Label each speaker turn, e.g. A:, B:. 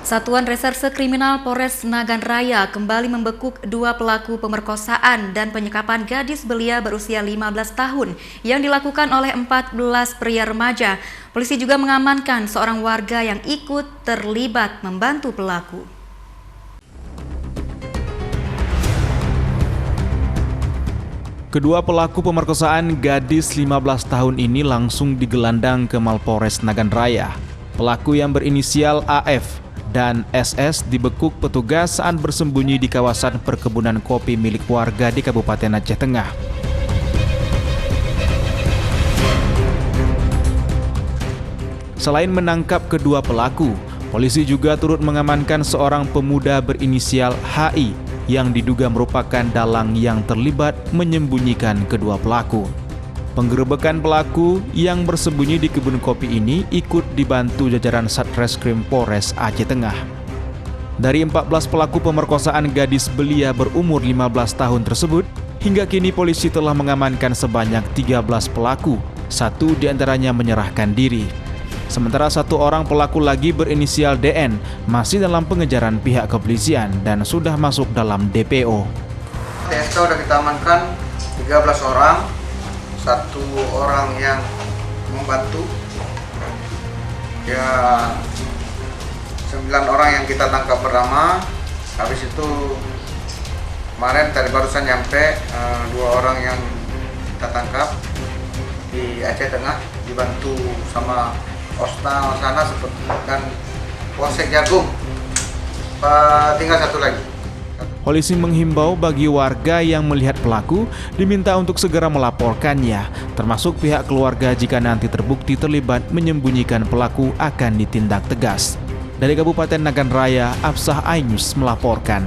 A: Satuan Reserse Kriminal Polres Nagan Raya kembali membekuk dua pelaku pemerkosaan dan penyekapan gadis belia berusia 15 tahun yang dilakukan oleh 14 pria remaja. Polisi juga mengamankan seorang warga yang ikut terlibat membantu pelaku.
B: Kedua pelaku pemerkosaan gadis 15 tahun ini langsung digelandang ke Mapolres Nagan Raya. Pelaku yang berinisial AF dan SS dibekuk petugas saat bersembunyi di kawasan perkebunan kopi milik warga di Kabupaten Aceh Tengah. Selain menangkap kedua pelaku, polisi juga turut mengamankan seorang pemuda berinisial HI yang diduga merupakan dalang yang terlibat menyembunyikan kedua pelaku. Penggerebekan pelaku yang bersembunyi di kebun kopi ini ikut dibantu jajaran Satreskrim Polres Aceh Tengah. Dari 14 pelaku pemerkosaan gadis belia berumur 15 tahun tersebut, hingga kini polisi telah mengamankan sebanyak 13 pelaku, satu diantaranya menyerahkan diri. Sementara satu orang pelaku lagi berinisial DN masih dalam pengejaran pihak kepolisian dan sudah masuk dalam DPO.
C: TSK sudah kita amankan 13 orang. Satu orang yang membantu, ya 9 orang yang kita tangkap pertama. Habis itu kemarin tadi barusan nyampe 2 orang yang kita tangkap di Aceh Tengah dibantu sama Ostal sana dan Polsek Jagung. Tinggal satu lagi.
B: Polisi menghimbau bagi warga yang melihat pelaku diminta untuk segera melaporkannya, termasuk pihak keluarga jika nanti terbukti terlibat menyembunyikan pelaku akan ditindak tegas. Dari Kabupaten Nagan Raya, Afsah Ainus melaporkan.